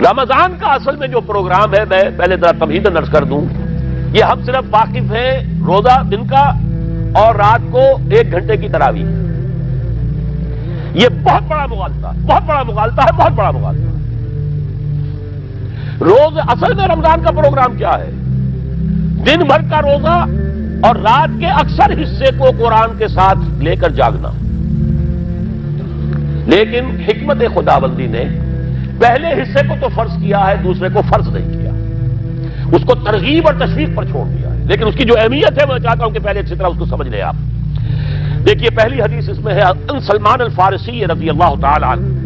رمضان کا اصل میں جو پروگرام ہے، میں پہلے ذرا تمہید عرض کر دوں، یہ ہم صرف واقف ہیں روزہ دن کا اور رات کو 1 گھنٹے کی تراویح. یہ بہت بڑا مغالطہ ہے، بہت بڑا مغالطہ ہے، بہت بڑا مغالطہ ہے. روز اصل میں رمضان کا پروگرام کیا ہے؟ دن بھر کا روزہ اور رات کے اکثر حصے کو قرآن کے ساتھ لے کر جاگنا. لیکن حکمت خداوندی نے پہلے حصے کو تو فرض کیا ہے، دوسرے کو فرض نہیں کیا، اس کو ترغیب اور تشویق پر چھوڑ دیا ہے. لیکن اس کی جو اہمیت ہے میں چاہتا ہوں کہ پہلے اچھی طرح اس کو سمجھ لیں آپ. دیکھیے پہلی حدیث اس میں ہے ان سلمان الفارسی رضی اللہ تعالی عنہ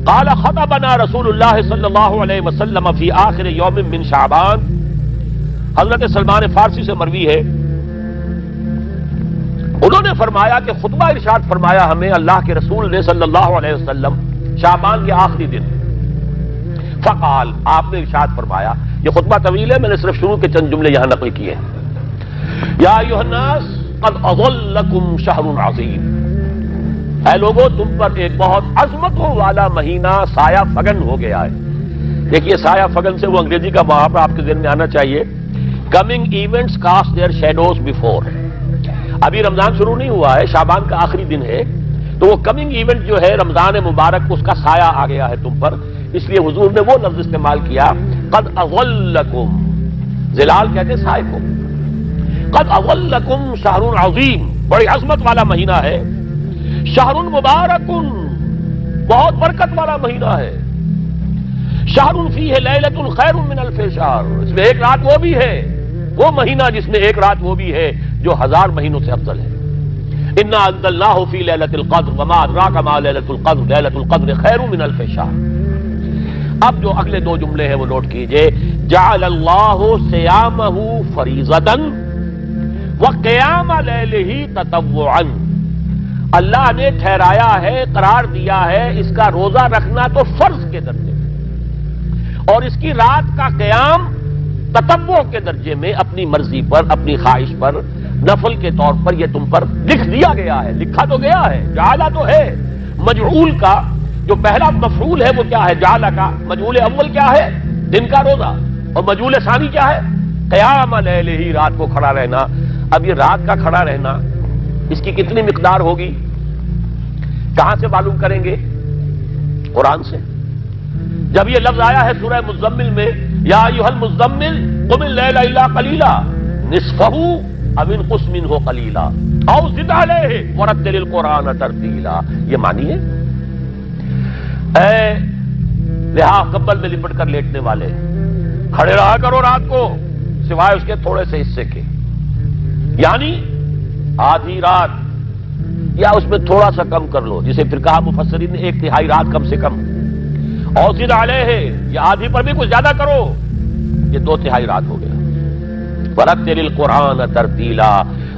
قال خطبنا رسول اللہ صلی اللہ علیہ وسلم فی آخر یوم من شعبان. حضرت سلمان فارسی سے مروی ہے، انہوں نے فرمایا کہ خطبہ ارشاد فرمایا ہمیں اللہ کے رسول نے صلی اللہ علیہ وسلم شعبان کے آخری دن. فقال، آپ نے ارشاد فرمایا، یہ خطبہ طویل ہے، میں نے صرف شروع کے چند جملے یہاں نقل کیے ہیں. یا ایھا الناس قد اظلکم شہر عظیم، اے لوگوں تم پر ایک بہت عظمتوں والا مہینہ سایہ فگن ہو گیا ہے. دیکھیے سایہ فگن سے وہ انگریزی کا محاورہ آپ کے ذہن میں آنا چاہیے، coming events cast their shadows before. ابھی رمضان شروع نہیں ہوا ہے، شعبان کا آخری دن ہے، تو وہ کمنگ ایونٹ جو ہے رمضان مبارک اس کا سایہ آ گیا ہے تم پر. اس لیے حضور نے وہ لفظ استعمال کیا قد اظلکم، ظلال کہتے سائے کو. قد اظلکم شہر عظیم، بڑی عظمت والا مہینہ ہے. شہر مبارک، بہت برکت والا مہینہ ہے. شہر فیہ لیلۃ خیر من الف شہر، اس میں ایک رات وہ بھی ہے، وہ مہینہ جس میں ایک رات وہ بھی ہے جو 1000 مہینوں سے افضل ہے. انا انزلناہ فی لیلۃ القدر وما ادراک ما لیلۃ القدر لیلۃ القدر خیر من الف شہر. اب جو اگلے 2 جملے ہیں وہ نوٹ کیجئے، جعل اللہ صیامہ فریضۃ وقیام لیلہ تطوعا. اللہ نے ٹھہرایا ہے، قرار دیا ہے اس کا روزہ رکھنا تو فرض کے درجے میں، اور اس کی رات کا قیام تطوع کے درجے میں، اپنی مرضی پر، اپنی خواہش پر، نفل کے طور پر یہ تم پر لکھ دیا گیا ہے. لکھا تو گیا ہے، جعلہ تو ہے. مجعول کا جو پہلا مفعول ہے وہ کیا ہے؟ جعلہ کا مجعول اول کیا ہے؟ دن کا روزہ، اور مجعول ثانی کیا ہے؟ قیام لیلہ، رات کو کھڑا رہنا. اب یہ رات کا کھڑا رہنا اس کی کتنی مقدار ہوگی؟ کہاں سے معلوم کریں گے؟ قرآن سے. جب یہ لفظ آیا ہے سورہ مزمل میں، یا ایھا المزمل قم اللیل الا قلیلا نصفہ او انقص منہ قلیلا او زد علیہ ورتل القرآن ترتیلا، یہ معنی ہے اے لحاظ کمبل میں لپٹ کر لیٹنے والے، کھڑے رہا کرو رات کو سوائے اس کے تھوڑے سے حصے کے، یعنی آدھی رات یا اس میں تھوڑا سا کم کر لو، جسے پھر کہا مفسرین نے 1/3 رات کم سے کم. اور زد علیہ، یا آدھی پر بھی کچھ زیادہ کرو، یہ 2/3 رات ہو گیا. ورتل القرآن ترتیلا،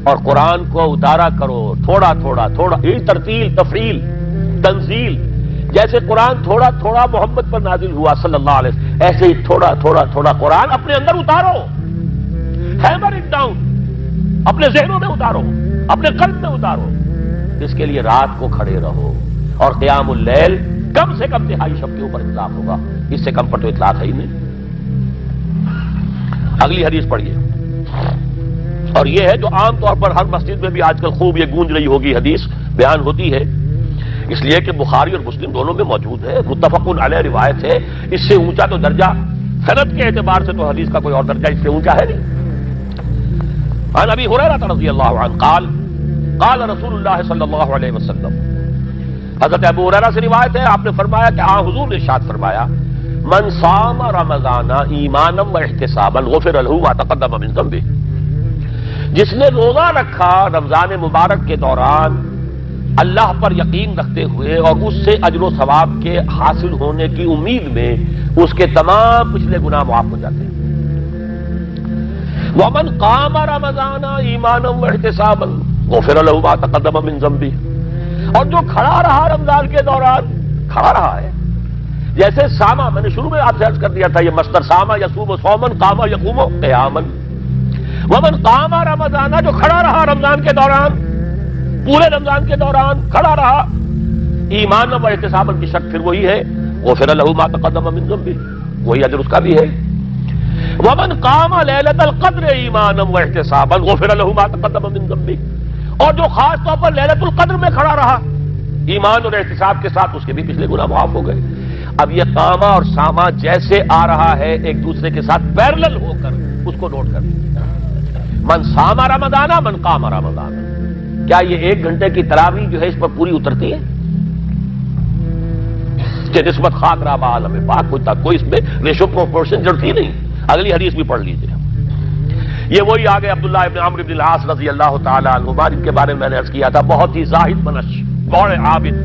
اور قرآن کو اتارا کرو تھوڑا تھوڑا تھوڑا. یہ ترتیل، تفریل، تنزیل، جیسے قرآن تھوڑا تھوڑا محمد پر نازل ہوا صلی اللہ علیہ وسلم، ایسے ہی تھوڑا تھوڑا تھوڑا قرآن اپنے اندر اتارو. ہیمر اٹ ڈاؤن، اپنے ذہنوں میں اتارو، اپنے قلب میں اتارو. اس کے لیے رات کو کھڑے رہو، اور قیام اللیل کم سے کم 1/2 شب کے اوپر اطلاق ہوگا، اس سے کم پر تو اطلاق ہے ہی نہیں. اگلی حدیث پڑھیے، اور یہ ہے جو عام طور پر ہر مسجد میں بھی آج کل خوب یہ گونج رہی ہوگی حدیث بیان ہوتی ہے، اس لیے کہ بخاری اور مسلم دونوں میں موجود ہے، متفق علیہ روایت ہے. اس سے اونچا تو درجہ سند کے اعتبار سے تو حدیث کا کوئی اور درجہ اس سے اونچا ہے نہیں. عن ابی ہریرہ رضی اللہ عنہ قال قال رسول اللہ صلی اللہ علیہ وسلم، حضرت ابو ہریرہ سے روایت ہے، آپ نے فرمایا کہ حضور نے ارشاد فرمایا، من صام رمضان ایمانا واحتسابا غفر له ما تقدم من ذنبه. جس نے روزہ رکھا رمضان مبارک کے دوران اللہ پر یقین رکھتے ہوئے اور اس سے اجر و ثواب کے حاصل ہونے کی امید میں، اس کے تمام پچھلے گناہ معاف ہو جاتے ہیں. ومن قام رمضان ایمانا واحتسابا غفر له ما تقدم من ذنبه. اور جو کھڑا رہا رمضان کے دوران، کھڑا رہا ہے، جیسے ساما، میں نے شروع میں آپ سے عرض کر دیا تھا، یہ مصدر ساما یصوم صوما قام یقوم قیاما. ومن قام رمضان، جو کھڑا رہا رمضان کے دوران، پورے رمضان کے دوران کھڑا رہا، ایمان و احتساب کی شرط پھر وہی ہے غفر له ما تقدم من ذنبه، وہی اجر اس کا بھی ہے. ومن قام لیلۃ القدر ایمانا واحتسابا غفر له ما تقدم من ذنبه، اور جو خاص طور پر لیلۃ القدر میں کھڑا رہا ایمان اور احتساب کے ساتھ، اس کے بھی پچھلے گناہ معاف ہو گئے. اب یہ قامہ اور سامہ جیسے آ رہا ہے ایک دوسرے کے ساتھ پیرلل ہو کر، اس کو نوٹ کر لیں. من صام رمضان من قام رمضان، کیا یہ 1 گھنٹے کی تراویح جو ہے اس پر پوری اترتی ہے؟ کہ نسبت خاک رابع عالم پاک کوئی اس میں ریشو پروپورشن جڑتی نہیں. اگلی حدیث بھی پڑھ لیجیے. یہ وہی آگے عبداللہ ابن عمرو بن العاص رضی اللہ تعالی عنہما، جن کے بارے میں نے عرض کیا تھا، بہت ہی زاہد منش، بڑے عابد،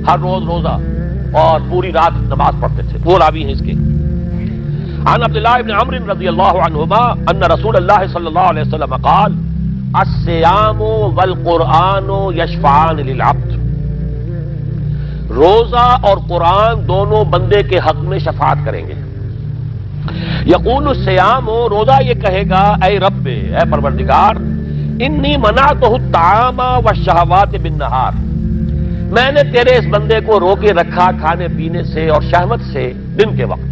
ہر روز روزہ اور پوری رات نماز پڑھتے تھے. وہ راوی ہیں اس کے. عن عبداللہ ابن عمرو رضی اللہ عنہما ان رسول اللہ صلی اللہ علیہ وسلم قال الصیام والقرآن یشفعان للعبد، روزہ اور قرآن دونوں بندے کے حق میں شفاعت کریں گے. یقول الصیام، روزہ یہ کہے گا اے رب، اے پروردگار، انی منعتہ الطعام والشہوات بالنہار، میں نے تیرے اس بندے کو روکے رکھا کھانے پینے سے اور شہوت سے دن کے وقت.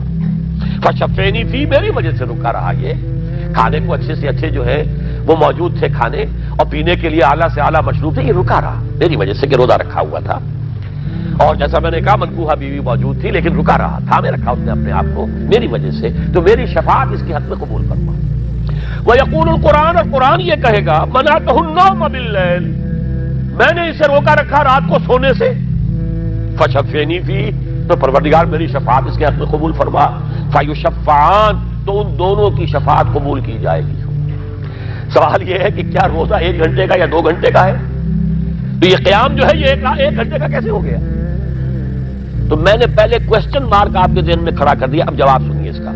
فشفینی فی، میری وجہ سے رکا رہا. یہ کھانے کو اچھے سے اچھے جو ہے وہ موجود تھے کھانے، اور پینے کے لیے اعلیٰ سے اعلیٰ مشروب تھے، یہ رکا رہا میری وجہ سے کہ روزہ رکھا ہوا تھا. اور جیسا میں نے کہا منکوحہ بیوی موجود تھی لیکن رکا رہا تھا، میں رکھا اس نے اپنے آپ کو میری وجہ سے، تو میری شفاعت اس کے حق میں قبول فرما. وَيَقُولُ الْقُرْآنُ، اور قرآن یہ کہے گا مَنَعْتُهُ النَّوْمَ بِاللَّيْلِ، میں نے اسے روکا رکھا رات کو سونے سے. فشفینی فی، تو پروردگار میری شفاعت اس کے حق میں قبول فرما. فیشفعان، تو ان دونوں کی شفاعت قبول کی جائے گی. سوال یہ ہے کہ کیا روزہ 1 گھنٹے کا یا 2 گھنٹے کا ہے؟ تو یہ قیام جو ہے یہ 1 گھنٹے کا کیسے ہو گیا؟ تو میں نے پہلے کوسچن مارک آپ کے ذہن میں کھڑا کر دیا. اب جواب سنیے. اس کا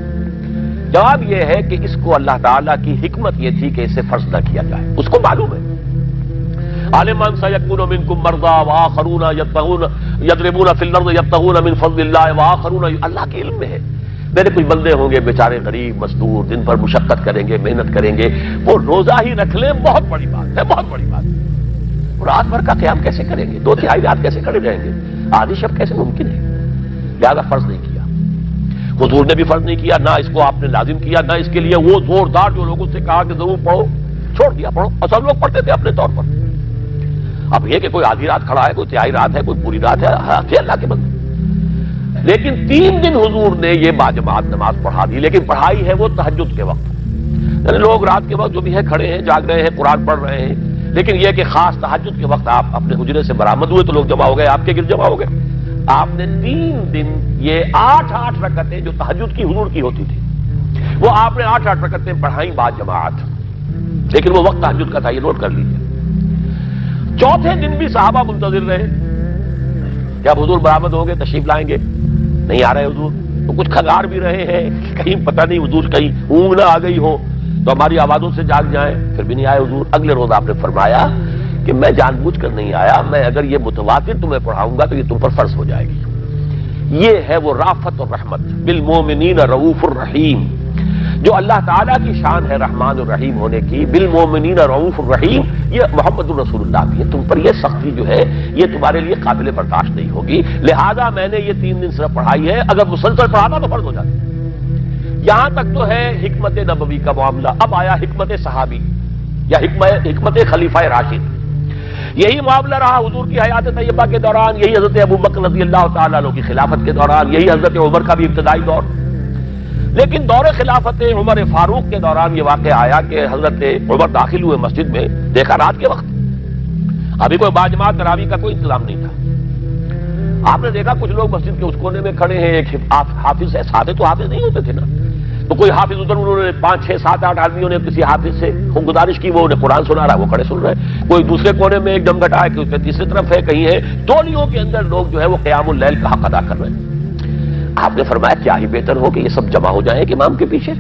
جواب یہ ہے کہ اس کو اللہ تعالیٰ کی حکمت یہ تھی کہ اسے فرض نہ کیا جائے. اس کو معلوم ہے عالم من سیکون منکم مرضی وآخرون یضربون فی الارض یبتغون من فضل اللہ وآخرون، اللہ کے علم میں ہے میرے کچھ بندے ہوں گے بیچارے غریب مزدور، دن بھر مشقت کریں گے، محنت کریں گے، وہ روزہ ہی رکھ لیں، بہت بڑی بات ہے، بہت بڑی بات ہے. رات بھر کا قیام کیسے کریں گے؟ 2/3 رات کیسے کھڑے رہیں گے؟ آدھی شب کیسے ممکن ہے؟ لہذا فرض نہیں کیا. حضور نے بھی فرض نہیں کیا، نہ اس کو آپ نے لازم کیا، نہ اس کے لیے وہ زوردار جو لوگوں سے کہا کہ ضرور پڑھو، چھوڑ دیا پڑھو، اور سب لوگ پڑھتے تھے اپنے طور پر. اب یہ کہ کوئی آدھی رات کھڑا ہے، کوئی 1/3 رات ہے، کوئی پوری رات ہے، اللہ کے بندے. لیکن 3 دن حضور نے یہ باجماعت نماز پڑھا دی، لیکن پڑھائی ہے وہ تہجد کے وقت. یعنی لوگ رات کے وقت جو بھی ہے کھڑے ہیں، جاگ رہے ہیں، قرآن پڑھ رہے ہیں، لیکن یہ کہ خاص تہجد کے وقت آپ اپنے حجرے سے برآمد ہوئے تو لوگ جمع ہو گئے، آپ کے گرد جمع ہو گئے. آپ نے 3 دن یہ 8 رکعتیں جو تہجد کی حضور کی ہوتی تھی، وہ آپ نے 8 رکعتیں پڑھائیں باجماعت، لیکن وہ وقت تہجد کا تھا، یہ نوٹ کر لیجیے. 4تھے دن بھی صحابہ منتظر رہے کہ اب حضور برآمد ہوں گے، تشریف لائیں گے، نہیں آ رہے حضور. تو کچھ کھگار بھی رہے ہیں، کہیں پتہ نہیں حضور کہیں اونگ نہ آ گئی ہو تو ہماری آوازوں سے جاگ جائیں. پھر بھی نہیں آئے حضور. اگلے روز آپ نے فرمایا کہ میں جان بوجھ کر نہیں آیا، میں اگر یہ متواتر تمہیں پڑھاؤں گا تو یہ تم پر فرض ہو جائے گی. یہ ہے وہ رافت اور رحمت، بالمومنین رؤوف الرحیم، جو اللہ تعالیٰ کی شان ہے رحمان الرحیم ہونے کی. بالمومنین رؤوف الرحیم، یہ محمد الرسول اللہ کی ہے. تم پر یہ سختی جو ہے یہ تمہارے لیے قابل برداشت نہیں ہوگی، لہذا میں نے یہ 3 دن صرف پڑھائی ہے، اگر مسلسل پڑھاتا تو فرض ہو جاتا. یہاں تک تو ہے حکمت نبوی کا معاملہ. اب آیا حکمت صحابی یا حکمت خلیفہ راشد. یہی معاملہ رہا حضور کی حیات طیبہ کے دوران، یہی حضرت ابوبکر رضی اللہ تعالیٰ عنہ کی خلافت کے دوران، یہی حضرت عمر کا بھی ابتدائی دور. لیکن دور خلافت عمر فاروق کے دوران یہ واقعہ آیا کہ حضرت عمر داخل ہوئے مسجد میں، دیکھا رات کے وقت ابھی کوئی باجماعت تراویح کا کوئی انتظام نہیں تھا. آپ نے دیکھا کچھ لوگ مسجد کے اس کونے میں کھڑے ہیں، ایک حافظ ہے، سادے تو حافظ نہیں ہوتے تھے نا، تو کوئی حافظ ادھر، انہوں نے 5 6 7 8 آدمیوں نے کسی حافظ سے گزارش کی، وہ انہیں قرآن سنا رہا ہے، وہ کھڑے سن رہے. کوئی دوسرے کونے میں ایک دم گٹا ہے، کوئی تیسری طرف ہے، کہیں ہے، تولیوں کے اندر لوگ جو ہے وہ قیام اللیل کا حق ادا کر رہے ہیں. آپ نے فرمایا کیا ہی بہتر ہو کہ یہ سب جمع ہو جائیں ایک امام کے پیچھے،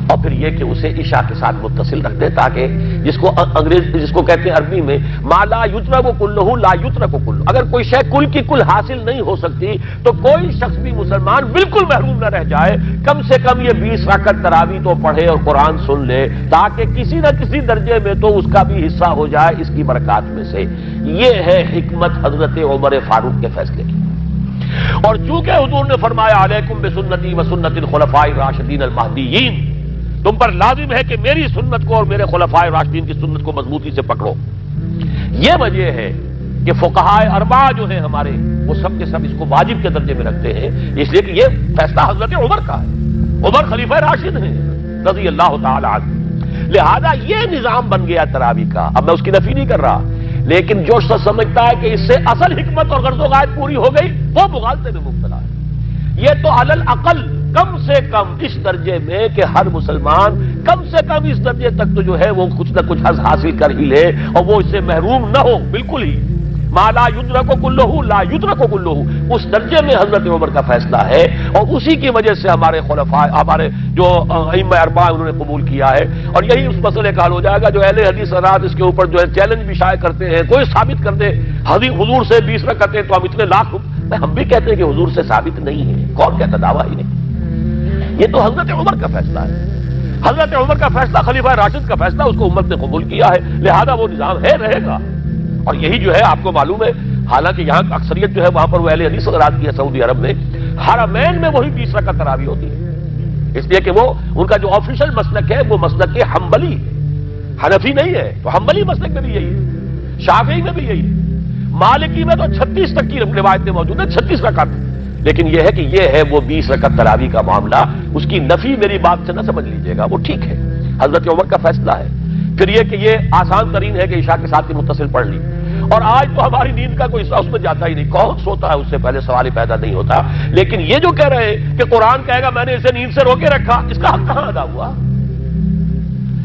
اور پھر یہ کہ اسے عشاء کے ساتھ متصل رکھ دیں، تاکہ جس کو کہتے ہیں عربی میں ما لا یترک کلہ لا یترک کلہ، اگر کوئی شے کل کی کل حاصل نہیں ہو سکتی تو کوئی شخص بھی مسلمان بالکل محروم نہ رہ جائے. کم سے کم یہ 20 رکعت تراویح تو پڑھے اور قرآن سن لے، تاکہ کسی نہ کسی درجے میں تو اس کا بھی حصہ ہو جائے اس کی برکات میں سے. یہ ہے حکمت حضرت عمر فاروق کے فیصلے کی. اور چونکہ حضور نے فرمایا علیکم بسنتی وسنت الخلفاء الراشدین المہدیین، تم پر لازم ہے کہ میری سنت کو اور میرے خلفاء راشدین کی سنت کو مضبوطی سے پکڑو. یہ وجہ ہے کہ فقہاء اربعہ جو ہیں ہمارے، وہ سب کے سب اس کو واجب کے درجے میں رکھتے ہیں، اس لیے کہ یہ فیصلہ حضرت عمر کا ہے. عمر خلیفہ راشد ہیں رضی اللہ تعالی عنہ. لہذا یہ نظام بن گیا تراویح کا. اب میں اس کی نفی نہیں کر رہا، لیکن جو شخص سمجھتا ہے کہ اس سے اصل حکمت اور غرض و غایت پوری ہو گئی، وہ مغالطے میں مبتلا ہے. یہ تو علی الاقل کم سے کم اس درجے میں کہ ہر مسلمان کم سے کم اس درجے تک تو جو ہے وہ کچھ نہ کچھ حظ حاصل کر ہی لے، اور وہ اس سے محروم نہ ہو بالکل ہی. ما لا یدرک کلہ لا یدرک کلہ، اس درجے میں حضرت عمر کا فیصلہ ہے، اور اسی کی وجہ سے ہمارے خلفاء، ہمارے جو ائمہ اربعہ انہوں نے قبول کیا ہے. اور یہی اس مسئلے کا حل ہو جائے گا. جو اہل حدیث حضرات اس کے اوپر جو ہے چیلنج بھی شائع کرتے ہیں، کوئی ثابت کر دے حضور سے 20 رکعتیں تو ہم اتنے لاکھ، ہم بھی کہتے ہیں کہ حضور سے ثابت نہیں ہے. کون کہتا؟ دعویٰ ہی نہیں. یہ تو حضرت عمر کا فیصلہ ہے. حضرت عمر کا فیصلہ، خلیفہ راشد کا فیصلہ، اس کو امت نے قبول کیا ہے، لہذا وہ نظام ہے، رہے گا. اور یہی جو ہے آپ کو معلوم ہے، حالانکہ یہاں اکثریت جو ہے وہاں پر وہ اہل حدیث حضرات کی ہے سعودی عرب میں، حرمین میں وہی 20 رکعت تراویح ہوتی ہے. اس لیے کہ وہ ان کا جو آفیشل مسلک ہے وہ مسلک حنبلی ہے، حنفی نہیں ہے. تو حنبلی مسلک میں بھی یہی ہے، شافعی میں بھی یہی ہے، مالکی میں تو 36 تک کی روایتیں موجود ہیں، 36 رکعت. لیکن یہ ہے کہ یہ ہے وہ 20 رکعت تراویح کا معاملہ. اس کی نفی میری بات سے نہ سمجھ لیجیے گا، وہ ٹھیک ہے، حضرت عمر کا فیصلہ ہے. پھر یہ کہ یہ آسان ترین ہے کہ عشاء کے ساتھ ہی متصل پڑھ لی. اور آج تو ہماری نیند کا کوئی حصہ اس میں جاتا ہی نہیں. کون سوتا ہے اس سے پہلے؟ سوال ہی پیدا نہیں ہوتا. لیکن یہ جو کہہ رہے ہیں کہ قرآن کہے گا میں نے اسے نیند سے روکے رکھا، اس کا حق کہاں ادا ہوا؟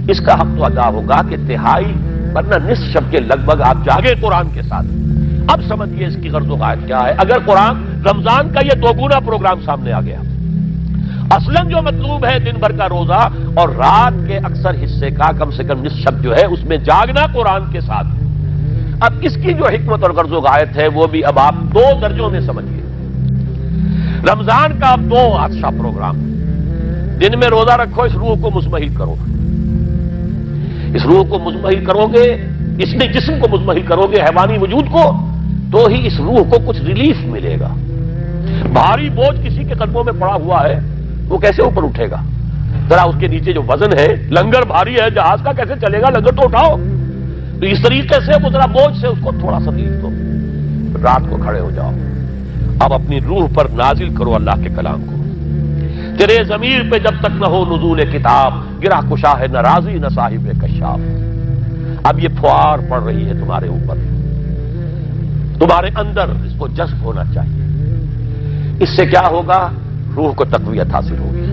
اس کا حق تو ادا ہوگا کہ تہائی ورنہ نصف شب کے لگ بھگ آپ جاگے قرآن کے ساتھ. اب سمجھیے اس کی غرض و غایت کیا ہے. اگر قرآن رمضان کا یہ دوگنا پروگرام سامنے آ گیا، اصلاً جو مطلوب ہے دن بھر کا روزہ اور رات کے اکثر حصے کا کم سے کم نصف شب جو ہے اس میں جاگنا قرآن کے ساتھ. اب اس کی جو حکمت اور غرض و غایت ہے وہ بھی اب آپ 2 درجوں میں سمجھیے. رمضان کا اب 2 اچھا پروگرام. دن میں روزہ رکھو، اس روح کو مزمحل کرو. اس روح کو مزمحل کرو گے، اس نے جسم کو مزمحل کرو گے، حیوانی وجود کو، تو ہی اس روح کو کچھ ریلیف ملے گا. بھاری بوجھ کسی کے قدموں میں پڑا ہوا ہے، وہ کیسے اوپر اٹھے گا؟ ذرا اس کے نیچے جو وزن ہے، لنگر بھاری ہے، جہاز کا کیسے چلے گا؟ لنگر تو اٹھاؤ. تو اس طریقے سے وہ ذرا بوجھ سے اس کو تھوڑا سا ریلیف دو. رات کو کھڑے ہو جاؤ، اب اپنی روح پر نازل کرو اللہ کے کلام کو. تیرے ضمیر پہ جب تک نہ ہو نزول کتاب، گرہ کشا ہے نہ راضی نہ صاحب کشاف. اب یہ پھوار پڑ رہی ہے تمہارے اوپر، تمہارے اندر اس کو جذب ہونا چاہیے. اس سے کیا ہوگا؟ روح کو تقویت حاصل ہوگی.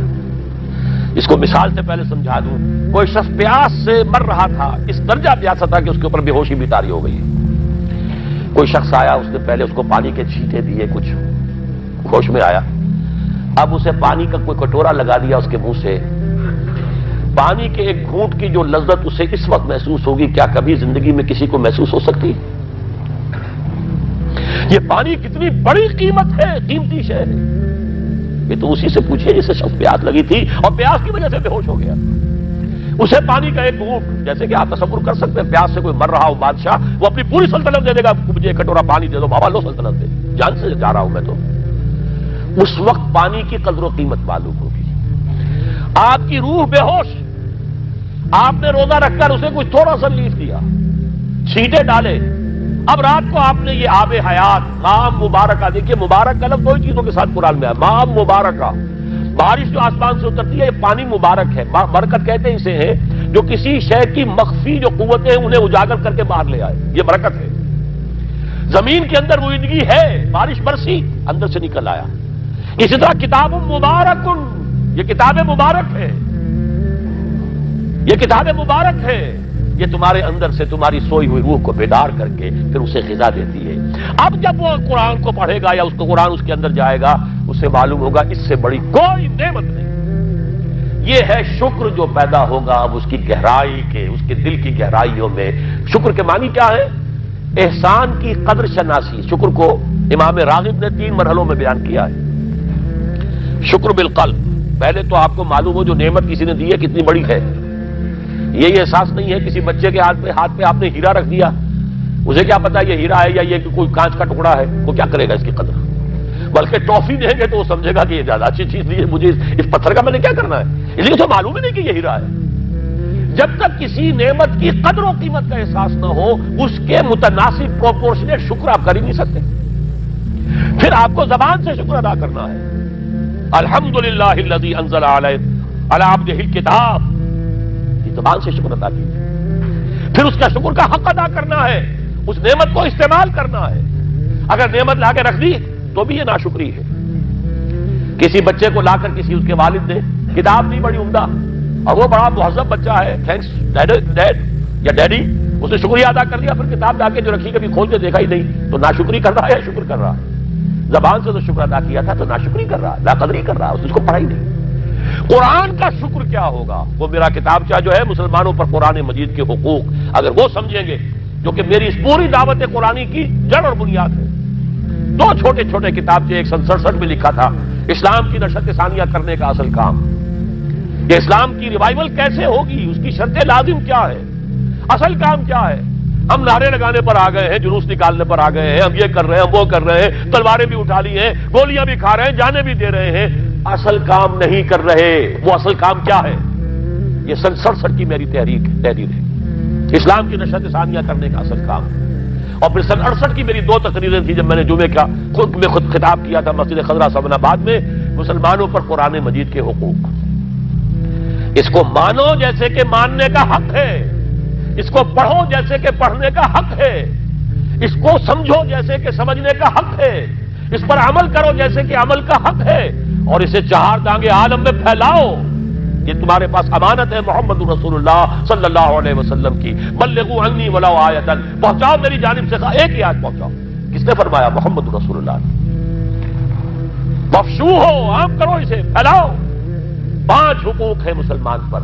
اس کو مثال سے پہلے سمجھا دوں. کوئی شخص پیاس سے مر رہا تھا، اس درجہ پیاسا تھا کہ اس کے اوپر بے ہوشی بھی طاری ہو گئی. کوئی شخص آیا، اس نے پہلے اس کو پانی کے چھینٹے دیے، کچھ ہوش میں آیا. اب اسے پانی کا کوئی کٹورا لگا دیا اس کے منہ سے. پانی کے ایک گھونٹ کی جو لذت اسے اس وقت محسوس ہوگی، کیا کبھی زندگی میں کسی کو محسوس ہو سکتی؟ یہ پانی کتنی بڑی قیمت ہے، قیمتی شے ہے. یہ تو اسی سے پوچھئے جسے شخص پیاس لگی تھی اور پیاس کی وجہ سے بے ہوش ہو گیا. اسے پانی کا ایک گھونٹ، جیسے کہ آپ تصور کر سکتے ہیں پیاس سے کوئی مر رہا ہو بادشاہ، وہ اپنی پوری سلطنت دے دے گا، مجھے کٹورا پانی دے دو بابا، لو سلطنت دے، جان سے جا رہا ہوں میں. تو اس وقت پانی کی قدر و قیمت معلوم ہوگی. آپ کی روح بے ہوش، آپ نے روزہ رکھ کر اسے کچھ تھوڑا سا ریلیف دیا، چھینٹے ڈالے. اب رات کو آپ نے یہ آب حیات، ماء مبارکہ، دیکھیے مبارک کا لفظ 2 چیزوں کے ساتھ قرآن میں ہے. ماء مبارکہ، بارش جو آسمان سے اترتی ہے، یہ پانی مبارک ہے. برکت کہتے ہیں اسے ہے جو کسی شے کی مخفی جو قوتیں انہیں اجاگر کر کے باہر لے آئے، یہ برکت ہے. زمین کے اندر روئیدگی ہے، بارش برسی، اندر سے نکل آیا. اسی طرح کتاب مبارک، یہ کتاب مبارک ہے، یہ کتاب مبارک ہے. یہ تمہارے اندر سے تمہاری سوئی ہوئی روح کو بیدار کر کے پھر اسے غذا دیتی ہے. اب جب وہ قرآن کو پڑھے گا یا اس کو قرآن اس کے اندر جائے گا، اسے معلوم ہوگا اس سے بڑی کوئی نعمت نہیں. یہ ہے شکر جو پیدا ہوگا اب اس کی گہرائی کے، اس کے دل کی گہرائیوں میں. شکر کے معنی کیا ہے؟ احسان کی قدر شناسی. شکر کو امام راغب نے 3 مرحلوں میں بیان کیا ہے. شکر بالقلب، پہلے تو آپ کو معلوم ہو جو نعمت کسی نے دی ہے کتنی بڑی ہے. یہ احساس نہیں ہے کسی بچے کے ہاتھ پہ آپ نے ہیرا رکھ دیا، اسے کیا پتا یہ ہیرا ہے یا یہ کوئی کانچ کا ٹکڑا ہے، وہ کیا کرے گا اس کی قدر. بلکہ ٹافی دیں گے تو وہ سمجھے گا کہ یہ زیادہ اچھی چیز نہیں ہے، مجھے اس پتھر کا میں نے کیا کرنا ہے، اس لیے تو معلوم ہی نہیں کہ یہ ہیرا ہے۔ جب تک کسی نعمت کی قدر و قیمت کا احساس نہ ہو، اس کے متناسب پروپورشنیٹ شکر آپ کر ہی نہیں سکتے۔ پھر آپ کو زبان سے شکر ادا کرنا ہے، الحمدللہ الذی انزل علی عبدہ الکتاب، یہ زبان سے شکر ادا کیجیے۔ پھر اس کا شکر کا حق ادا کرنا ہے، اس نعمت کو استعمال کرنا ہے۔ اگر نعمت لا کے رکھ دی تو بھی یہ ناشکری ہے۔ کسی بچے کو لا کر کسی اس کے والد نے کتاب نہیں بڑی عمدہ اور وہ بڑا مہذب بچہ ہے، تھینکس ڈیڈ یا ڈیڈی، اس نے شکریہ ادا کر دیا، پھر کتاب لا کے جو رکھی کبھی کھول کے دیکھا ہی نہیں، تو ناشکری کر رہا ہے یا شکر کر رہا ہے؟ زبان سے تو شکر ادا کیا تھا تو ناشکری کر رہا ہے، لا قدری کر رہا ہے، اس کو پڑھا ہی نہیں۔ قرآن کا شکر کیا ہوگا؟ وہ میرا کتابچہ جو ہے مسلمانوں پر قرآن مجید کے حقوق، اگر وہ سمجھیں گے جو کہ میری اس پوری دعوت قرآنی کی جڑ اور بنیاد ہے۔ دو چھوٹے چھوٹے کتابچے 167 میں لکھا تھا، اسلام کی نشرت ثانیہ کرنے کا اصل کام، یہ اسلام کی ریوائول کیسے ہوگی، اس کی شرط لازم کیا ہے، اصل کام کیا ہے۔ ہم نعرے لگانے پر آ گئے ہیں، جلوس نکالنے پر آ گئے ہیں، ہم یہ کر رہے ہیں، ہم وہ کر رہے ہیں، تلواریں بھی اٹھا لی ہیں، گولیاں بھی کھا رہے ہیں، جانیں بھی دے رہے ہیں، اصل کام نہیں کر رہے۔ وہ اصل کام کیا ہے؟ یہ سن 67 کی میری تحریر ہے، اسلام کی نشرت ثانیہ کرنے کا اصل کام۔ اور پھر سن 68 کی میری 2 تقریریں تھیں جب میں نے جمعے کا خود خطاب کیا تھا مسجد خضرہ سمن آباد میں، مسلمانوں پر قرآن مجید کے حقوق۔ اس کو مانو جیسے کہ ماننے کا حق ہے، اس کو پڑھو جیسے کہ پڑھنے کا حق ہے، اس کو سمجھو جیسے کہ سمجھنے کا حق ہے، اس پر عمل کرو جیسے کہ عمل کا حق ہے، اور اسے چہار دانگے عالم میں پھیلاؤ۔ یہ تمہارے پاس امانت ہے محمد رسول اللہ صلی اللہ علیہ وسلم کی، بلغوا عنی ولو آیۃ، پہنچاؤ میری جانب سے ایک ہی آیت پہنچاؤ۔ کس نے فرمایا؟ محمد رسول اللہ۔ مفشو ہو، عام کرو، اسے پھیلاؤ۔ 5 حقوق ہیں مسلمان پر،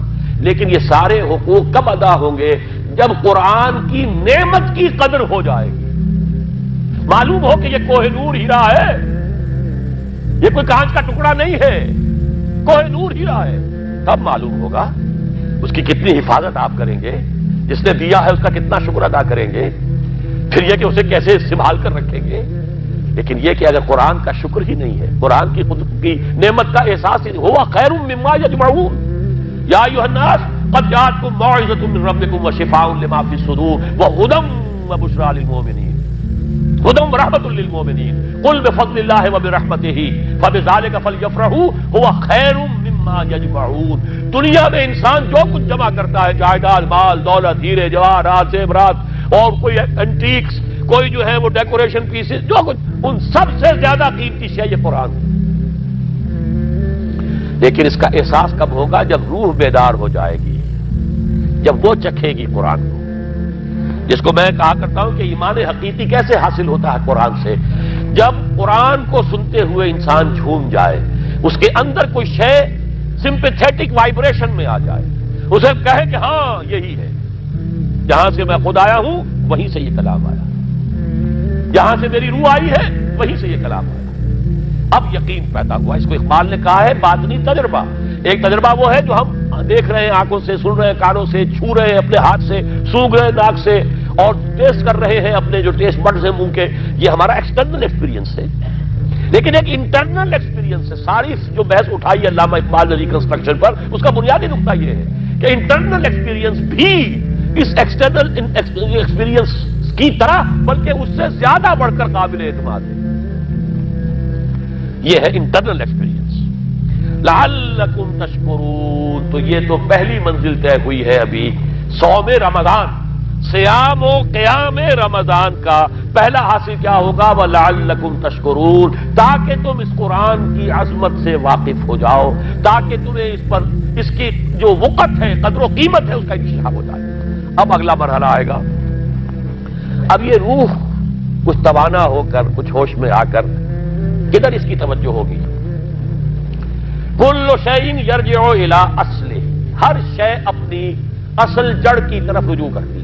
لیکن یہ سارے حقوق کب ادا ہوں گے؟ جب قرآن کی نعمت کی قدر ہو جائے گی، معلوم ہو کہ یہ کوہ نور ہیرا ہے، یہ کوئی کانچ کا ٹکڑا نہیں ہے، کوہ نور ہیرا ہے۔ تب معلوم ہوگا اس کی کتنی حفاظت آپ کریں گے، جس نے دیا ہے اس کا کتنا شکر ادا کریں گے، پھر یہ کہ اسے کیسے سنبھال کر رکھیں گے۔ لیکن یہ کہ اگر قرآن کا شکر ہی نہیں ہے، قرآن کی خود کی نعمت کا احساس ہی نہیں، ہوا خیر مما یجمعون، یا ایھا الناس قد جاءتکم موعظۃ من ربکم وشفاء لما فی الصدور وہدی وبشریٰ للمؤمنین، ہدی ورحمۃ للمؤمنین، قل بفضل اللہ وبرحمتہ فبذلک فلیفرحوا هو خیر مما یجمعون۔ دنیا میں انسان جو کچھ جمع کرتا ہے، جائیداد، مال، دولت، ہیرے جواہرات، زیورات اور کوئی اینٹیکس، کوئی جو ہے وہ ڈیکوریشن پیسز، جو کچھ، ان سب سے زیادہ قیمتی شے یہ قرآن ہے۔ لیکن اس کا احساس کب ہوگا؟ جب روح بیدار ہو جائے گی، جب وہ چکھے گی قرآن کو، جس کو میں کہا کرتا ہوں کہ ایمان حقیقی کیسے حاصل ہوتا ہے قرآن سے؟ جب قرآن کو سنتے ہوئے انسان جھوم جائے، اس کے اندر کوئی شے سمپیتھیٹک وائبریشن میں آ جائے، اسے کہے کہ ہاں یہی ہے، جہاں سے میں خود آیا ہوں وہیں سے یہ کلام آیا، جہاں سے میری روح آئی ہے وہیں سے یہ کلام آیا۔ اب یقین پیدا ہوا۔ اس کو اقبال نے کہا ہے باطنی تجربہ۔ ایک تجربہ وہ ہے جو ہم دیکھ رہے ہیں، آنکھوں سے سن رہے ہیں، کانوں سے چھو رہے ہیں، اپنے ہاتھ سے سونگھ رہے ہیں، ناک سے، اور ٹیسٹ کر رہے ہیں اپنے جو ٹیسٹ بڈز ہیں منہ کے، یہ ہمارا ایکسٹرنل ایکسپیرینس ہے۔ لیکن ایک انٹرنل ایکسپیرینس ہے۔ ساری جو بحث اٹھائی ہے علامہ اقبال نے ریکنسٹرکشن پر، اس کا بنیادی نقطہ یہ ہے کہ انٹرنل ایکسپیرینس بھی اس ایکسٹرنل ایکسپیرینس کی طرح بلکہ اس سے زیادہ بڑھ کر قابل اعتماد ہے۔ یہ ہے انٹرنل ایکسپیرینس۔ لعلکم تشکرون، تو یہ تو پہلی منزل طے ہوئی ہے ابھی، صوم رمضان، صیام و قیام رمضان کا پہلا حاصل کیا ہوگا؟ وَلَعَلَّكُمْ تَشْكُرُونَ، تاکہ تم اس قرآن کی عظمت سے واقف ہو جاؤ، تاکہ تمہیں اس پر اس کی جو وقت ہے، قدر و قیمت ہے، اس کا انکشاف ہو جائے۔ اب اگلا مرحلہ آئے گا۔ اب یہ روح کچھ توانا ہو کر، کچھ ہوش میں آ کر کدھر اس کی توجہ ہوگی؟ کل شیء یرجع الی اصلہ، ہر شے اپنی اصل جڑ کی طرف رجوع کرتی ہے۔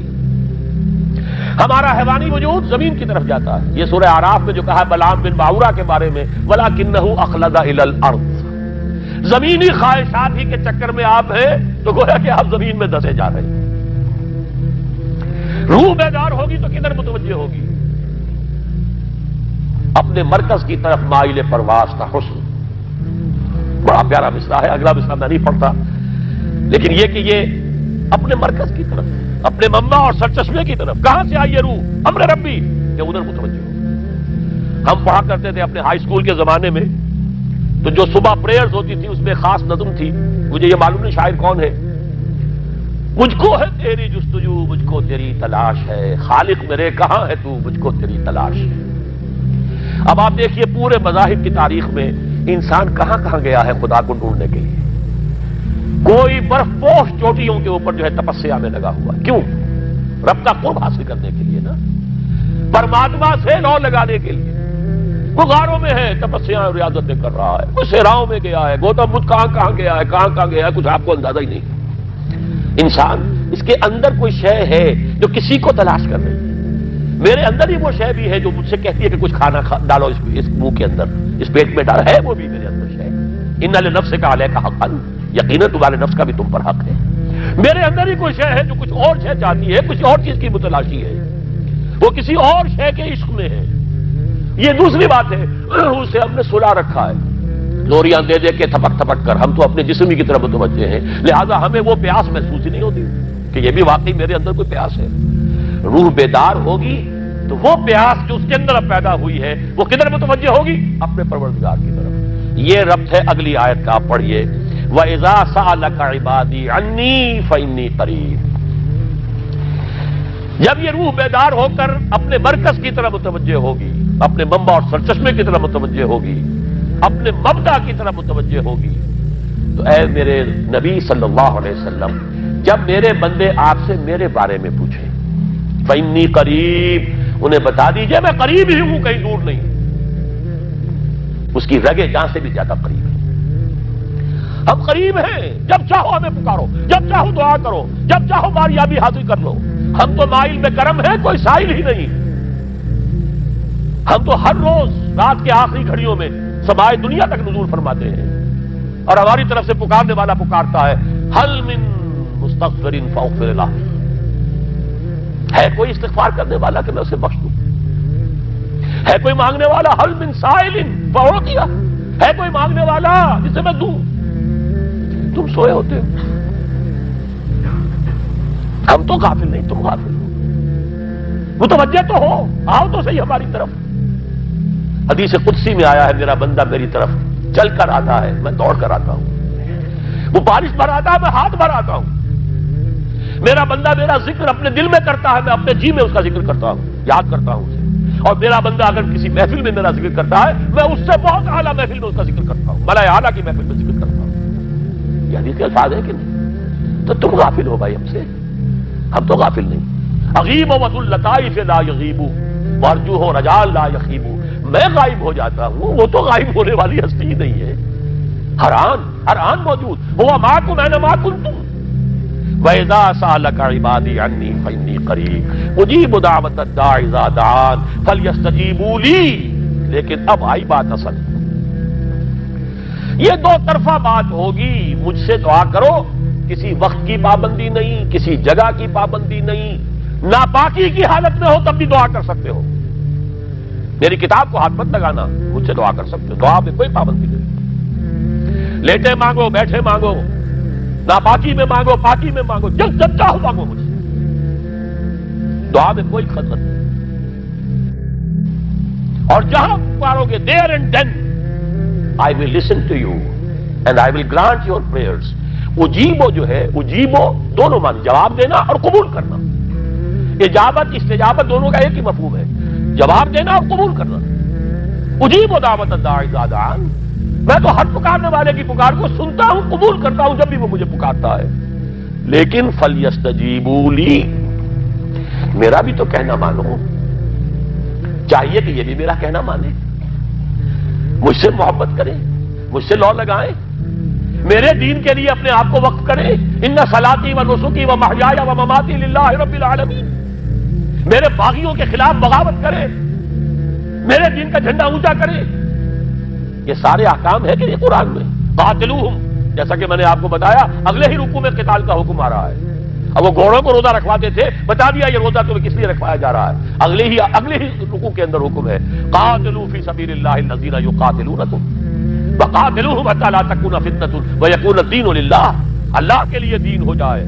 ہمارا حیوانی وجود زمین کی طرف جاتا ہے۔ یہ سورہ اعراف میں جو کہا ہے بلعام بن باورہ کے بارے میں، وَلَكِنَّهُ أَخْلَدَ إِلَى الْأَرْضِ، زمینی خواہشات ہی کے چکر میں آپ ہیں تو گویا کہ آپ زمین میں دسے جا رہے ہیں۔ روح بیدار ہوگی تو کدھر متوجہ ہوگی؟ اپنے مرکز کی طرف مائل پرواز تھا حسن. بڑا پیارا مصرع ہے، اگلا مصرع میں نہیں پڑھتا، لیکن یہ کہ یہ اپنے مرکز کی طرف، اپنے منبع اور سرچشمے کی طرف. کہاں سے آئی یہ روح؟ امر ربی، کہ ادھر متوجہ ہو. ہم پڑھا کرتے تھے اپنے ہائی اسکول کے زمانے میں، تو جو صبح پریئرز ہوتی تھی اس میں خاص نظم تھی، مجھے یہ معلوم نہیں شاعر کون ہے. مجھ کو ہے تیری جستجو، مجھ کو تیری تلاش ہے، خالق میرے کہاں ہے تو، مجھ کو تیری تلاش ہے. اب آپ دیکھیے پورے مذاہب کی تاریخ میں انسان کہاں کہاں گیا ہے خدا کو ڈھونڈنے کے لیے. کوئی برف پوش چوٹیوں کے اوپر جو ہے تپسیا میں لگا ہوا. کیوں؟ رب کا قرب حاصل کرنے کے لیے نا، پرماتما سے لو لگانے کے لیے. وہ غاروں میں ہے، تپسیا ریاضتیں کر رہا ہے، کوئی صحراؤں میں گیا ہے، گوتم بدھ کہاں کہاں گیا ہے، کہاں کہاں گیا ہے، کچھ آپ کو اندازہ ہی نہیں. انسان اس کے اندر کوئی شے ہے جو کسی کو تلاش کر رہی ہے. میرے اندر ہی وہ شے بھی ہے جو مجھ سے کہتی ہے کہ کچھ کھانا ڈالو اس منہ کے اندر، اس پیٹ میں ڈالو. ہے وہ بھی میرے اندر شے. ان لنفسک کا علیہ کا حق، یقیناً تمہارے نفس کا بھی تم پر حق ہے. میرے اندر ہی کوئی شے ہے جو کچھ اور شے چاہتی ہے، کچھ اور چیز کی متلاشی ہے، وہ کسی اور شے کے عشق میں ہے. یہ دوسری بات ہے، اسے ہم نے سلا رکھا ہے لوریاں دے دے کے تھپک تھپک کر. ہم تو اپنے جسم ہی کی طرف متوجہ ہیں، لہذا ہمیں وہ پیاس محسوس ہی نہیں ہوتی کہ یہ بھی واقعی میرے اندر کوئی پیاس ہے. روح بیدار ہوگی تو وہ پیاس جو اس کے اندر اب پیدا ہوئی ہے وہ کدھر متوجہ ہوگی؟ اپنے پروردگار کی طرف. یہ ربط ہے اگلی آیت کا، آپ پڑھیے. وَإِذَا سَأَلَكَ عِبَادِي عَنِّي فَإِنِّي قَرِيبٌ. جب یہ روح بیدار ہو کر اپنے مرکز کی طرف متوجہ ہوگی، اپنے منبع اور سرچشمے کی طرف متوجہ ہوگی، اپنے مبدا کی طرف متوجہ ہوگی، تو اے میرے نبی صلی اللہ علیہ وسلم، جب میرے بندے آپ سے میرے بارے میں پوچھیں، فَإِنِّي قَرِيبٌ، انہیں بتا دیجئے میں قریب ہی ہوں، کہیں دور نہیں. اس کی رگے جان سے بھی زیادہ قریب ہے. ہم قریب ہیں، جب چاہو ہمیں پکارو، جب چاہو دعا کرو، جب چاہو باریابی حاصل کر لو. ہم تو مائل میں کرم ہے، کوئی سائل ہی نہیں. ہم تو ہر روز رات کے آخری گھڑیوں میں سمائے دنیا تک نزول فرماتے ہیں، اور ہماری طرف سے پکارنے والا پکارتا ہے حل من مستغفر فاغفر له. ہے کوئی استغفار کرنے والا کہ میں اسے بخش دوں؟ ہے کوئی مانگنے والا؟ حل من سائل فاعطیہ. ہے کوئی مانگنے والا جسے میں دوں؟ تم سوئے ہوتے ہو. ہم تو غافل نہیں، تم غافل ہو. متوجہ تو ہو، آؤ تو صحیح ہماری طرف. حدیث قدسی میں آیا ہے میرا بندہ میری طرف چل کر آتا ہے، میں دوڑ کر آتا ہوں. وہ بارش بھراتا ہے، میں ہاتھ بھراتا ہوں. میرا بندہ میرا ذکر اپنے دل میں کرتا ہے، میں اپنے جی میں اس کا ذکر کرتا ہوں، یاد کرتا ہوں اسے. اور میرا بندہ اگر کسی محفل میں میرا ذکر کرتا ہے، میں اس سے بہت اعلیٰ محفل میں اس کا ذکر کرتا ہوں، ملائے اعلیٰ کی محفل میں ذکر کرتا ہوں. یہ حدیث کے الفاظ ہے کہ نہیں؟ تو تم غافل ہو بھائی ہم سے، ہم تو غافل نہیں. اغیب وذو اللطائف لا یغیب وارجوہ رجال لا یخیب. میں غائب ہو جاتا ہوں، وہ تو غائب ہونے والی ہستی ہی نہیں ہے. ہر آن موجود. هو معکم اینما کنتم. وَإِذَا سَأَلَكَ عِبَادِي عَنِّي فَإِنِّي قَرِيبٌ أُجِيبُ دَعْوَةَ الدَّاعِ إِذَا دَعَانِ فَلْيَسْتَجِيبُوا لِي. لیکن اب آئی بات اصل. یہ دو طرفہ بات ہوگی. مجھ سے دعا کرو، کسی وقت کی پابندی نہیں، کسی جگہ کی پابندی نہیں. ناپاکی کی حالت میں ہو تب بھی دعا کر سکتے ہو. میری کتاب کو ہاتھ مت لگانا، مجھ سے دعا کر سکتے ہو. دعا میں کوئی پابندی نہیں. لیٹے مانگو، بیٹھے مانگو، ناپاکی میں مانگو، پاکی میں مانگو، جب چاہو مانگو مجھ سے. دعا میں کوئی خطرت نہیں. اور جہاں پکارو گے there and then I will listen to you and I will grant your prayers. اجیبو جو ہے، اجیبو دونوں معنی، جواب دینا اور قبول کرنا. اجابت استجابت دونوں کا ایک ہی مفہوم ہے، جواب دینا اور قبول کرنا. اجیبو دعوت الداعی اذا دعان. میں تو ہر پکارنے والے کی پکار کو سنتا ہوں، قبول کرتا ہوں جب بھی وہ مجھے پکارتا ہے. لیکن فلیستجیبوا لی، میرا بھی تو کہنا مانو. چاہیے کہ یہ بھی میرا کہنا مانے، مجھ سے محبت کریں، مجھ سے لو لگائیں، میرے دین کے لیے اپنے آپ کو وقف کریں. ان صلاتی و نسکی و محیای و مماتی للہ رب العالمین. میرے باغیوں کے خلاف بغاوت کریں، میرے دین کا جھنڈا اونچا کریں. یہ سارے احکام ہے کہ یہ قرآن میں. قاتلوہم، جیسا کہ میں نے آپ کو بتایا اگلے ہی رکوع میں قتال کا حکم آ رہا ہے. اب وہ گھوڑوں کو روزہ رکھواتے تھے، بتا دیا یہ روزہ تمہیں کس لیے رکھوایا جا رہا ہے. اگلے ہی رکوع کے اندر حکم ہے قاتلوا فی سبیل اللہ الذین یقاتلونکم وقاتلوہم حتی لا تکون فتنۃ ویکون الدین للہ. اللہ کے لیے دین ہو جائے،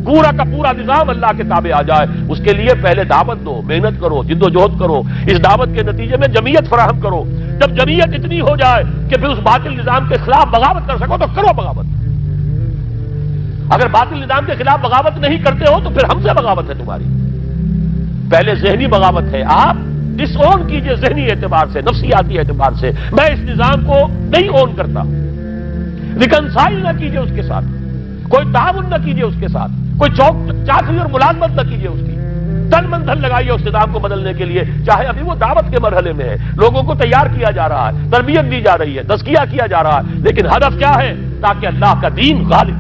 پورا کا پورا نظام اللہ کے تابع آ جائے. اس کے لیے پہلے دعوت دو، محنت کرو، جد و جہد کرو، اس دعوت کے نتیجے میں جمعیت فراہم کرو. جب جمعیت اتنی ہو جائے کہ پھر اس باطل نظام کے خلاف بغاوت کر سکو تو کرو بغاوت. اگر باطل نظام کے خلاف بغاوت نہیں کرتے ہو تو پھر ہم سے بغاوت ہے تمہاری. پہلے ذہنی بغاوت ہے، آپ ڈس اون کیجئے ذہنی اعتبار سے، نفسیاتی اعتبار سے. میں اس نظام کو نہیں اون کرتا، ریکنسائل نہ کیجئے اس کے ساتھ، کوئی تعاون نہ کیجئے اس کے ساتھ، کوئی چاکری اور ملازمت نہ کیجئے اس کی. تن من دھن لگائیے اس نظام کو بدلنے کے لیے، چاہے ابھی وہ دعوت کے مرحلے میں ہے، لوگوں کو تیار کیا جا رہا ہے، تربیت دی جا رہی ہے، تزکیہ کیا جا رہا ہے، لیکن ہدف کیا ہے؟ تاکہ اللہ کا دین غالب.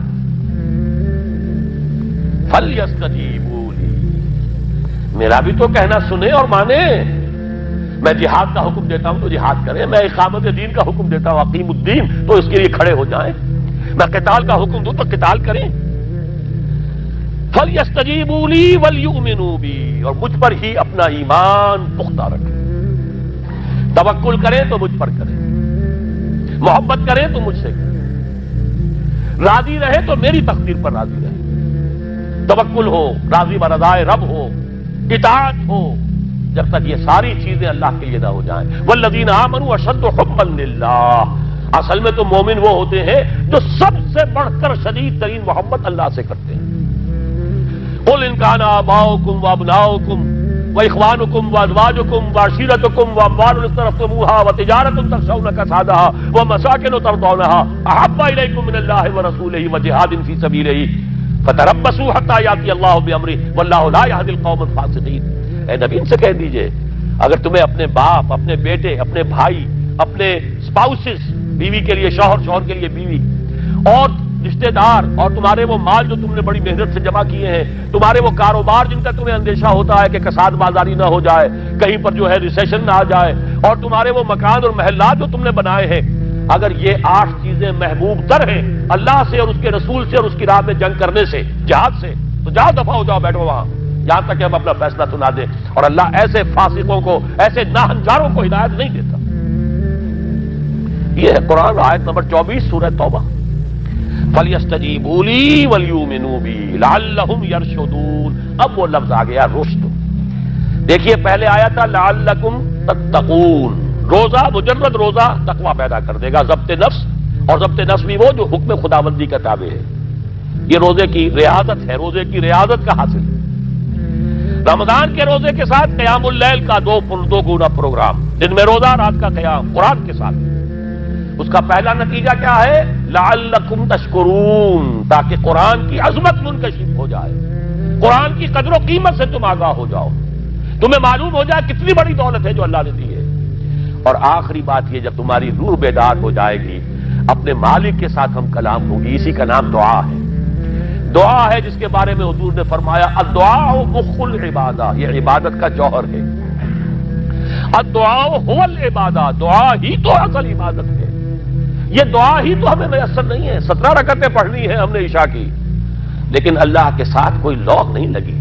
فَلْيَسْتَجِيبُوا لِي، میرا بھی تو کہنا سنیں اور مانیں. میں جہاد کا حکم دیتا ہوں تو جہاد کریں، میں اقامت دین کا حکم دیتا ہوں اقیم الدین تو اس کے لیے کھڑے ہو جائیں. میں قتال کا حکم دوں تو قتال کریں. فَلْيَسْتَجِيبُوا لِي وَلْيُؤْمِنُوا بِي، اور مجھ پر ہی اپنا ایمان پختہ رکھیں. توکل کریں تو مجھ پر کریں، محبت کریں تو مجھ سے کریں، راضی رہے تو میری تقدیر پر راضی رہے. توکل ہو، راضی برضائے رب ہو، اطاعت ہو. جب تک یہ ساری چیزیں اللہ کے لیے نہ ہو جائیں. وَالَّذِينَ آمَنُوا أَشَدُّ حُبًّا لِلَّهِ، اصل میں تو مومن وہ ہوتے ہیں جو سب سے بڑھ کر شدید ترین محبت اللہ سے کرتے ہیں. قُلْ إِنْ كَانَ آبَاؤُكُمْ وَأَبْنَاؤُكُمْ وَإِخْوَانُكُمْ وَأَزْوَاجُكُمْ وَعَشِيرَتُكُمْ وَأَمْوَالٌ اقْتَرَفْتُمُوهَا وَتِجَارَةٌ تَخْشَوْنَ كَسَادَهَا وَمَسَاكِنُ تَرْضَوْنَهَا أَحَبَّ إِلَيْكُم مِّنَ اللَّهِ وَرَسُولِهِ وَجِهَادٍ فِي سَبِيلِهِ فَتَرَبَّصُوا حَتَّىٰ يَأْتِيَ اللَّهُ بِأَمْرِهِ وَاللَّهُ لَا يَهْدِي الْقَوْمَ الْفَاسِقِينَ. اے نبی ان سے کہہ دیجئے اگر تمہیں اپنے باپ، اپنے بیٹے، اپنے بھائی، اپنے اسپاؤسز، بیوی کے لیے شوہر، شوہر کے لیے بیوی، اور رشتہ دار، اور تمہارے وہ مال جو تم نے بڑی محنت سے جمع کیے ہیں، تمہارے وہ کاروبار جن کا تمہیں اندیشہ ہوتا ہے کہ کساد بازاری نہ ہو جائے، کہیں پر جو ہے ریسیشن نہ آ جائے، اور تمہارے وہ مکان اور محلات جو تم نے بنائے ہیں، اگر یہ 8 چیزیں محبوب تر ہیں اللہ سے اور اس کے رسول سے اور اس کی راہ میں جنگ کرنے سے، جہاد سے، تو جاؤ دفع ہو جاؤ، بیٹھو وہاں یہاں تک کہ ہم اپنا فیصلہ سنا دیں. اور اللہ ایسے فاسقوں کو، ایسے ناہنجاروں کو ہدایت نہیں دیتا. یہ ہے قرآن آیت نمبر 24 سورہ توبہ. فَلْيَسْتَجِيبُوا لِي وَلْيُؤْمِنُوا بِي لَعَلَّهُمْ يَرْشُدُونَ. اب وہ لفظ آ گیا رشد. دیکھیے پہلے آیا تھا لَعَلَّكُمْ تَتَّقُونَ. روزہ، مجرد روزہ تقوی پیدا کر دے گا، ضبط نفس. اور ضبط نفس بھی وہ جو حکم خداوندی کا تابع ہے. یہ روزے کی ریاضت ہے، روزے کی ریاضت کا حاصل ہے. رمضان کے روزے کے ساتھ قیام اللیل کا دو گنا پروگرام، دن میں روزہ، رات کا قیام قرآن کے ساتھ. اس کا پہلا نتیجہ کیا ہے؟ لعلکم تشکرون، تاکہ قرآن کی عظمت منکشف ہو جائے، قرآن کی قدر و قیمت سے تم آگاہ ہو جاؤ، تمہیں معلوم ہو جائے کتنی بڑی دولت ہے جو اللہ نے دی ہے. اور آخری بات یہ، جب تمہاری روح بیدار ہو جائے گی، اپنے مالک کے ساتھ ہم کلام ہوگی. اسی کا نام دعا ہے. دعا ہے جس کے بارے میں حضور نے فرمایا الدعاء مخ العبادہ، یہ عبادت کا جوہر ہے. الدعاء هو العبادہ، دعا ہی تو اصل عبادت ہے. یہ دعا ہی تو ہمیں میسر نہیں ہے. 17 رکعتیں پڑھنی ہیں ہم نے عشاء کی، لیکن اللہ کے ساتھ کوئی لوگ نہیں لگی،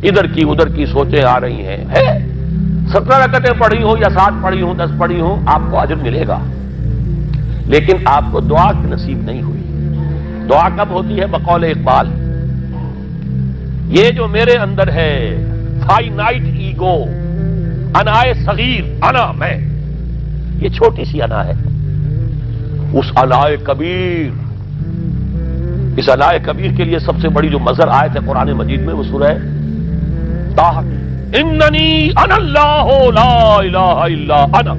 ادھر کی ادھر کی سوچیں آ رہی ہیں. 17 رکعتیں پڑھی ہوں یا 7 پڑھی ہوں، 10 پڑھی ہوں، آپ کو اجر ملے گا، لیکن آپ کو دعا نصیب نہیں ہوئی. دعا کب ہوتی ہے؟ بقول اقبال، یہ جو میرے اندر ہے فائنائٹ ایگو، انائے صغیر، انا میں، یہ چھوٹی سی انا ہے. اس انائے کبیر، اس انائے کبیر کے لیے سب سے بڑی جو مظہر آیت ہے قرآن مجید میں وہ سورہ طٰہٰ، اننی انا اللہ لا الہ الا انا،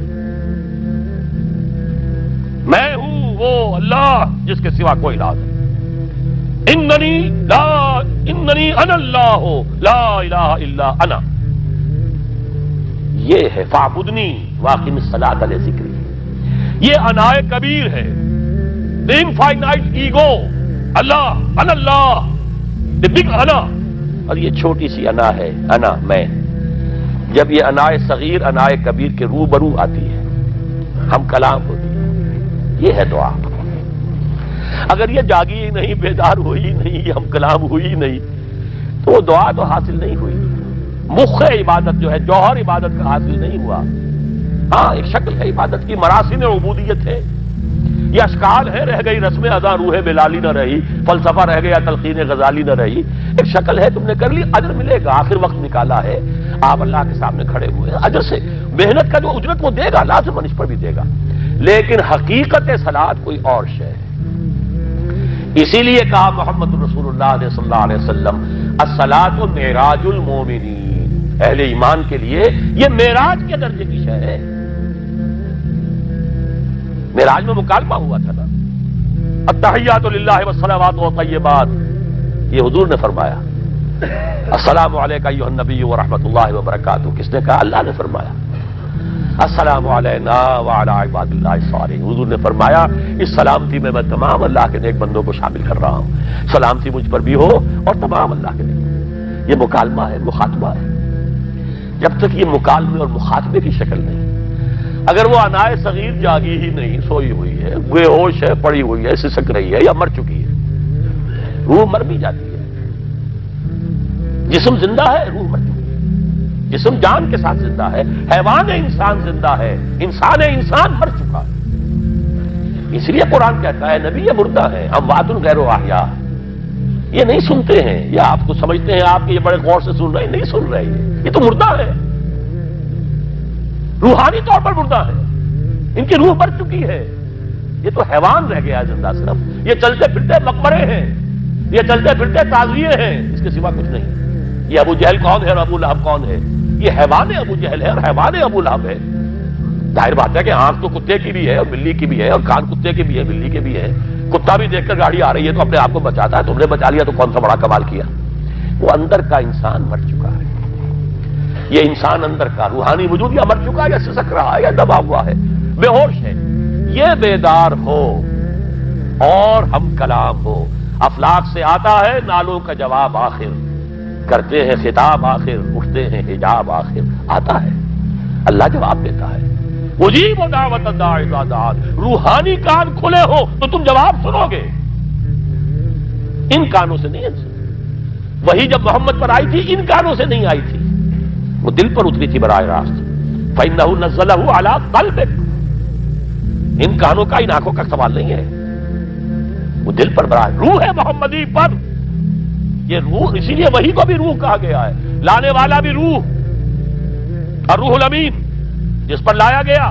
میں ہوں وہ اللہ جس کے سوا کوئی الہ نہیں. اننی انا اللہ لا الہ الا انا، یہ ہے فاعبدنی واقم الصلاۃ لذکری. یہ انائے کبیر ہے، the infinite ego، اللہ، انا اللہ، the big انا. اور یہ چھوٹی سی انا ہے، انا میں. جب یہ انائے صغیر انائے کبیر کے روبرو آتی ہے، ہم کلام ہوتی ہے. یہ ہے دعا. اگر یہ جاگی ہی نہیں، بیدار ہوئی نہیں، ہم کلام ہوئی نہیں، تو وہ دعا تو حاصل نہیں ہوئی. مخ عبادت جو ہے، جوہر عبادت کا حاصل نہیں ہوا. ہاں ایک شکل ہے عبادت کی، مراسم عبودیت ہے، یہ اشکال ہے، رہ گئی رسم ادا روح بلالی نہ رہی، فلسفہ رہ گیا تلقین غزالی نہ رہی. ایک شکل ہے، تم نے کر لی، اجر ملے گا. آخر وقت نکالا ہے، آپ اللہ کے سامنے کھڑے ہوئے ہیں، اجر سے محنت کا جو اجرت وہ دے گا، لازم اس پر بھی دے گا. لیکن حقیقت صلاۃ کوئی اور شے ہے. اسی لیے کہا محمد رسول اللہ صلی اللہ علیہ وسلم الصلاۃ معراج المومنین، اہل ایمان کے لیے یہ معراج کے درجے کی شے ہے. معراج میں مکالمہ ہوا تھا نا، التحیات للہ والصلوات والطیبات، یہ حضور نے فرمایا. السلام علیکہ ایھا النبی ورحمۃ اللہ وبرکاتہ، کس نے کہا؟ اللہ نے فرمایا. السلام علینا وعلی عباد اللہ الصالحین، حضور نے فرمایا اس سلامتی میں میں تمام اللہ کے نیک بندوں کو شامل کر رہا ہوں، سلامتی مجھ پر بھی ہو اور تمام اللہ کے نیک. یہ مکالمہ ہے، مخاطبہ ہے. جب تک یہ مکالمے اور مخاطبے کی شکل نہیں، اگر وہ انائے صغیر جاگی ہی نہیں، سوئی ہوئی ہے، بے ہوش ہے، پڑی ہوئی ہے، سسک رہی ہے یا مر چکی ہے، روح مر بھی جاتی ہے. جسم زندہ ہے، روح مر چکی ہے. جسم جان کے ساتھ زندہ ہے، حیوان انسان زندہ ہے، انسان مر چکا ہے. اس لیے قرآن کہتا ہے نبی یہ مردہ ہے، اموات غیر احیاء. یہ نہیں سنتے ہیں، یا آپ کو سمجھتے ہیں آپ کے یہ بڑے غور سے سن رہے ہیں، نہیں سن رہے ہیں، یہ تو مردہ ہے، روحانی طور پر مردہ ہے، ان کی روح مر چکی ہے. یہ تو حیوان رہ گیا زندہ صرف، یہ چلتے پھرتے مقبرے ہیں، یہ چلتے پھرتے تعزیے ہیں، اس کے سوا کچھ نہیں. یہ ابو جہل کون ہے اور ابو لہب کون ہے؟ یہ حیوان ابو جہل ہے اور حیوان ابو لہب ہے. ظاہر بات ہے کہ آنکھ تو کتے کی بھی ہے اور بلی کی بھی ہے، اور کان کتے کے بھی ہے، بلی کے بھی ہے. کتا بھی دیکھ کر گاڑی آ رہی ہے تو اپنے آپ کو بچاتا ہے، تم نے بچا لیا تو کون سا بڑا کمال کیا. وہ اندر کا انسان مر چکا ہے. یہ انسان اندر کا روحانی وجود یا مر چکا ہے یا سسک رہا ہے یا دبا ہوا ہے، بے ہوش ہے. یہ بیدار ہو اور ہم کلام ہو. افلاک سے آتا ہے نالوں کا جواب آخر، کرتے ہیں خطاب آخر، اٹھتے ہیں حجاب آخر. آتا ہے، اللہ جواب دیتا ہے. اجیب دعوت الداعی اذا دعان. روحانی کان کھلے ہو تو تم جواب سنو گے، ان کانوں سے نہیں. وہی جب محمد پر آئی تھی ان کانوں سے نہیں آئی تھی، وہ دل پر اتری تھی براہ راست. فإنہ نزلہ علی قلبک. ان کانوں کا، ان آنکھوں کا سوال نہیں ہے، وہ دل پر براہ. روح ہے محمدی پر، یہ روح، اسی لیے وہی کو بھی روح کہا گیا ہے. لانے والا بھی روح، اور روح الامین جس پر لایا گیا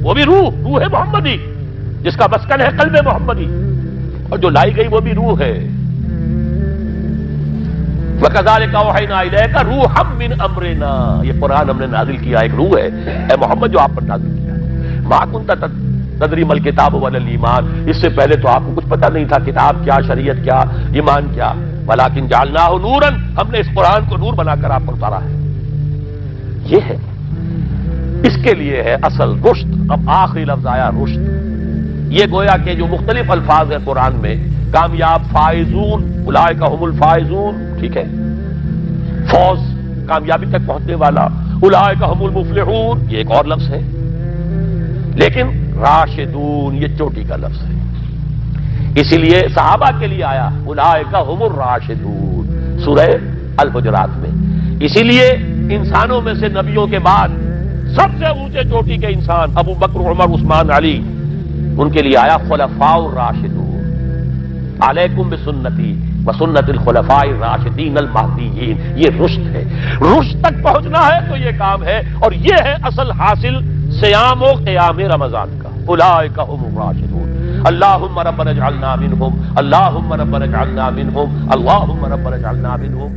وہ بھی روح محمدی، جس کا مسکن ہے قلب محمدی، اور جو لائی گئی وہ بھی روح ہے. وَكَذَلِكَ أَوْحَيْنَا إِلَيْكَ رُوحًا مِّنْ أَمْرِنَا. یہ قرآن ہم نے نازل کیا، ایک روح ہے اے محمد جو آپ پر نازل کیا. مَا كُنْتَ تَدْرِي مَا الْكِتَابُ وَلَا الْإِيمَانُ. اس سے پہلے تو آپ کو کچھ پتہ نہیں تھا، کتاب کیا، شریعت کیا، ایمان کیا. وَلَٰكِن جَعَلْنَاهُ نُورًا. ہم نے اس قرآن کو نور بنا کر آپ پر اتارا ہے. یہ ہے، اس کے لیے ہے اصل رشد. اب آخری لفظ آیا رشد. یہ گویا کہ جو مختلف الفاظ ہیں قرآن میں، کامیاب، فائزون، اولئک هم الفائزون، ٹھیک ہے، فوز، کامیابی تک پہنچنے والا، اولئک هم المفلحون، یہ ایک اور لفظ ہے. لیکن راشدون یہ چوٹی کا لفظ ہے، اسی لیے صحابہ کے لیے آیا اولئک هم الراشدون سورہ الحجرات میں. اسی لیے انسانوں میں سے نبیوں کے بعد سب سے اونچے چوٹی کے انسان ابو بکر، عمر، عثمان، علی، ان کے لیے آیا خلفاء الراشدون. علیکم بسنتی وسنت الخلفاء الراشدین المہدیین. یہ رشد ہے، رشد تک پہنچنا ہے تو یہ کام ہے، اور یہ ہے اصل حاصل صیام و قیام رمضان کا. اولئک هم الراشدون. اللہم ربنا اجعلنا منہم، اللہم ربنا اجعلنا منہم، اللہم ربنا اجعلنا منہم.